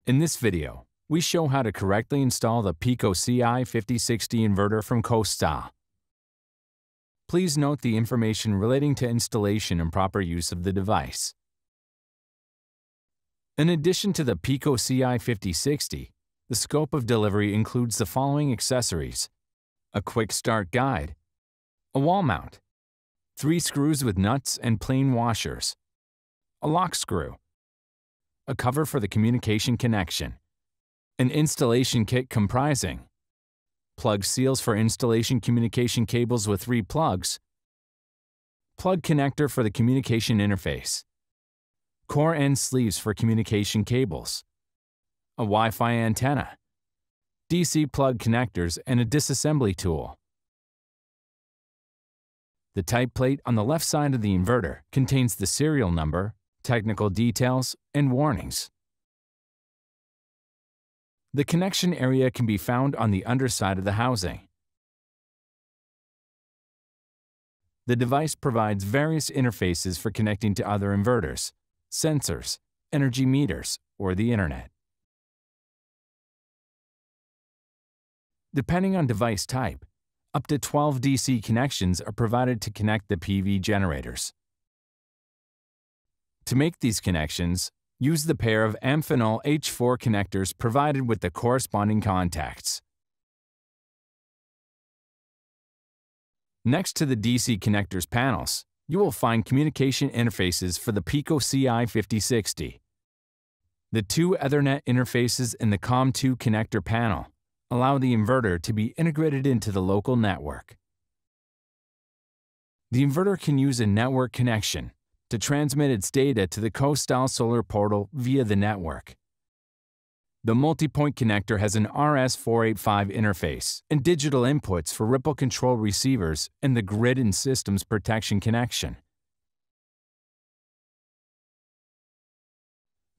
In this video, we show how to correctly install the PIKO CI 5060 inverter from KOSTAL. Please note the information relating to installation and proper use of the device. In addition to the PIKO CI 5060, the scope of delivery includes the following accessories: a quick start guide, a wall mount, 3 screws with nuts and plain washers, a lock screw, a cover for the communication connection, an installation kit comprising plug seals for installation communication cables with 3 plugs, plug connector for the communication interface, core end sleeves for communication cables, a Wi-Fi antenna, DC plug connectors, and a disassembly tool. The type plate on the left side of the inverter contains the serial number, technical details, and warnings. The connection area can be found on the underside of the housing. The device provides various interfaces for connecting to other inverters, sensors, energy meters, or the internet. Depending on device type, up to 12 DC connections are provided to connect the PV generators. To make these connections, use the pair of Amphenol H4 connectors provided with the corresponding contacts. Next to the DC connectors panels, you will find communication interfaces for the PIKO CI 5060. The 2 Ethernet interfaces in the COM2 connector panel allow the inverter to be integrated into the local network. The inverter can use a network connection to transmit its data to the KOSTAL solar portal via the network. The multi-point connector has an RS-485 interface and digital inputs for ripple control receivers and the grid and systems protection connection.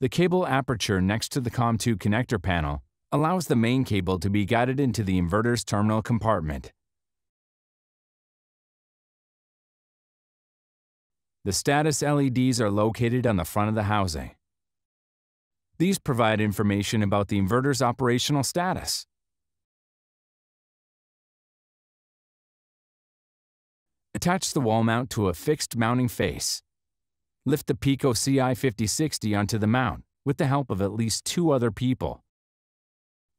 The cable aperture next to the COM2 connector panel allows the main cable to be guided into the inverter's terminal compartment. The status LEDs are located on the front of the housing. These provide information about the inverter's operational status. Attach the wall mount to a fixed mounting face. Lift the PIKO CI 5060 onto the mount with the help of at least 2 other people,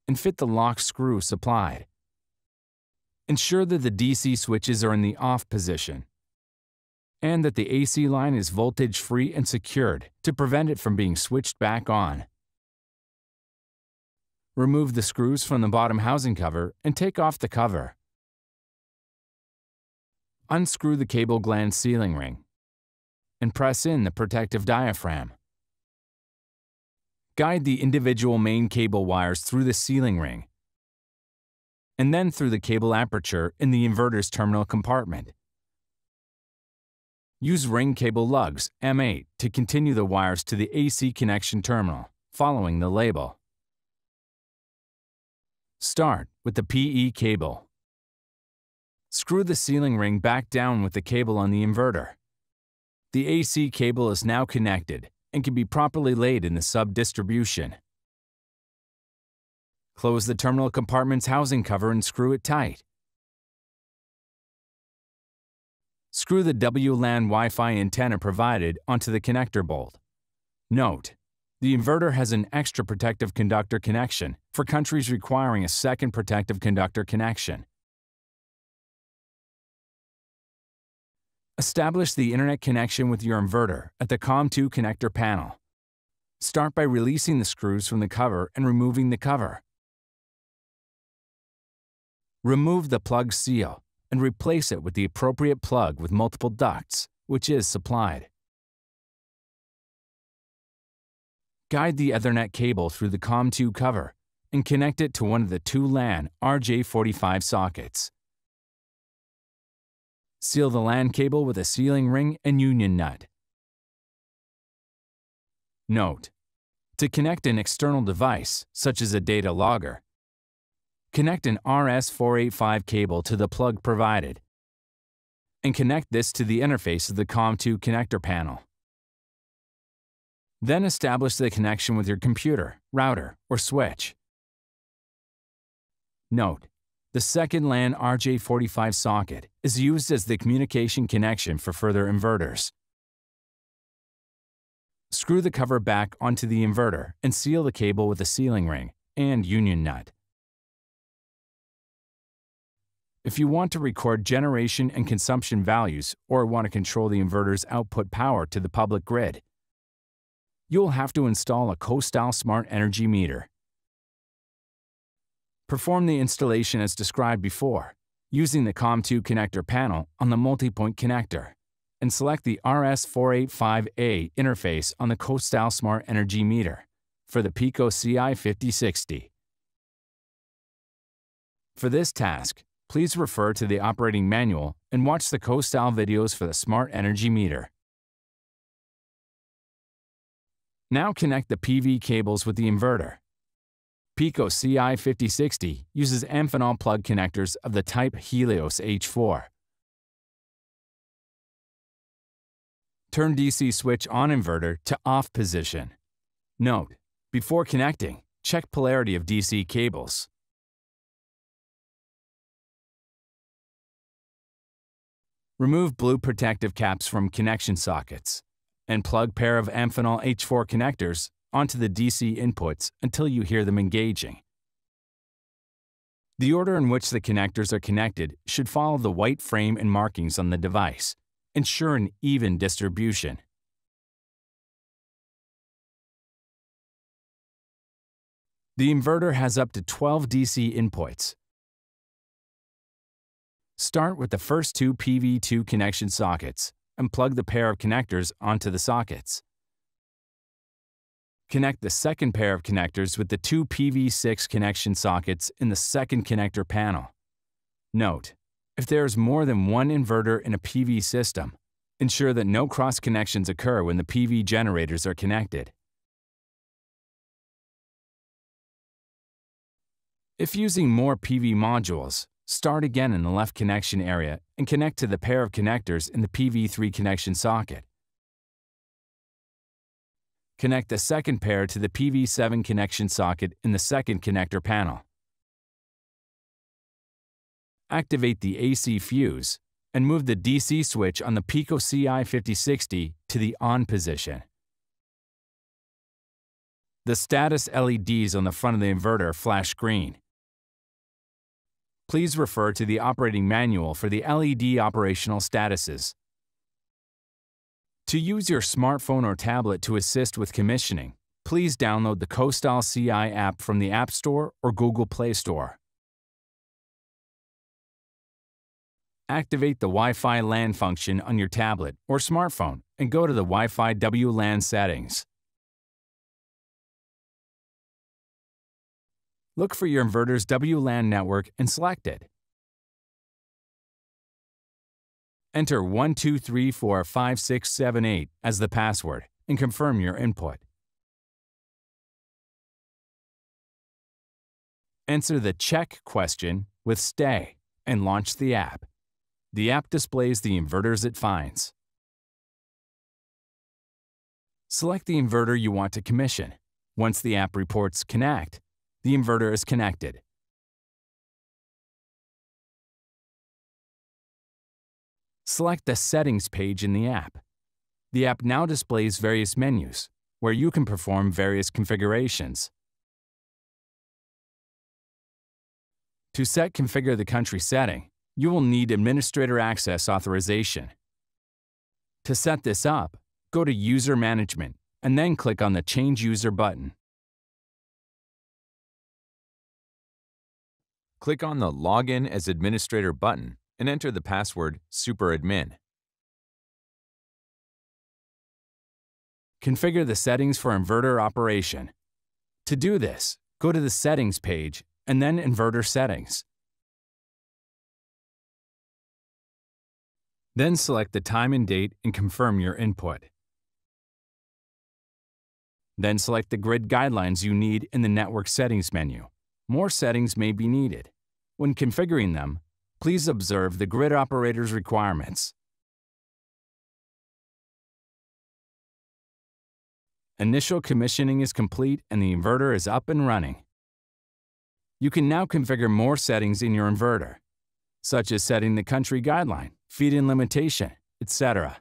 and fit the lock screw supplied. Ensure that the DC switches are in the off position, and that the AC line is voltage-free and secured to prevent it from being switched back on. Remove the screws from the bottom housing cover and take off the cover. Unscrew the cable gland sealing ring and press in the protective diaphragm. Guide the individual main cable wires through the sealing ring and then through the cable aperture in the inverter's terminal compartment. Use ring cable lugs M8 to continue the wires to the AC connection terminal, following the label. Start with the PE cable. Screw the sealing ring back down with the cable on the inverter. The AC cable is now connected and can be properly laid in the sub-distribution. Close the terminal compartment's housing cover and screw it tight. Screw the WLAN Wi-Fi antenna provided onto the connector bolt. Note: the inverter has an extra protective conductor connection for countries requiring a second protective conductor connection. Establish the internet connection with your inverter at the COM2 connector panel. Start by releasing the screws from the cover and removing the cover. Remove the plug seal and replace it with the appropriate plug with multiple ducts, which is supplied. Guide the Ethernet cable through the COM2 cover and connect it to one of the 2 LAN RJ45 sockets. Seal the LAN cable with a sealing ring and union nut. Note: to connect an external device, such as a data logger, connect an RS-485 cable to the plug provided, and connect this to the interface of the COM2 connector panel. Then establish the connection with your computer, router, or switch. Note: the second LAN RJ45 socket is used as the communication connection for further inverters. Screw the cover back onto the inverter and seal the cable with a sealing ring and union nut. If you want to record generation and consumption values or want to control the inverter's output power to the public grid, you'll have to install a KOSTAL Smart Energy Meter. Perform the installation as described before, using the COM2 connector panel on the multi-point connector, and select the RS485A interface on the KOSTAL Smart Energy Meter for the PIKO CI 5060. For this task, please refer to the operating manual and watch the KOSTAL videos for the Smart Energy Meter. Now connect the PV cables with the inverter. PIKO CI 5060 uses Amphenol plug connectors of the type Helios H4. Turn DC switch on inverter to off position. Note: before connecting, check polarity of DC cables. Remove blue protective caps from connection sockets and plug pair of Amphenol H4 connectors onto the DC inputs until you hear them engaging. The order in which the connectors are connected should follow the white frame and markings on the device. Ensure an even distribution. The inverter has up to 12 DC inputs. Start with the first two PV2 connection sockets and plug the pair of connectors onto the sockets. Connect the second pair of connectors with the two PV6 connection sockets in the second connector panel. Note: if there is more than one inverter in a PV system, ensure that no cross connections occur when the PV generators are connected. If using more PV modules, start again in the left connection area and connect to the pair of connectors in the PV3 connection socket. Connect the second pair to the PV7 connection socket in the second connector panel. Activate the AC fuse and move the DC switch on the PIKO CI 5060 to the on position. The status LEDs on the front of the inverter flash green. Please refer to the operating manual for the LED operational statuses. To use your smartphone or tablet to assist with commissioning, please download the KOSTAL CI app from the App Store or Google Play Store. Activate the Wi-Fi LAN function on your tablet or smartphone and go to the Wi-Fi WLAN settings. Look for your inverter's WLAN network and select it. Enter 12345678 as the password and confirm your input. Answer the check question with stay and launch the app. The app displays the inverters it finds. Select the inverter you want to commission. Once the app reports connect, the inverter is connected. Select the Settings page in the app. The app now displays various menus, where you can perform various configurations. To set Configure the Country setting, you will need Administrator Access Authorization. To set this up, go to User Management and then click on the Change User button. Click on the Login as Administrator button and enter the password SuperAdmin. Configure the settings for inverter operation. To do this, go to the Settings page and then Inverter Settings. Then select the time and date and confirm your input. Then select the grid guidelines you need in the Network Settings menu. More settings may be needed. When configuring them, please observe the grid operator's requirements. Initial commissioning is complete and the inverter is up and running. You can now configure more settings in your inverter, such as setting the country guideline, feed-in limitation, etc.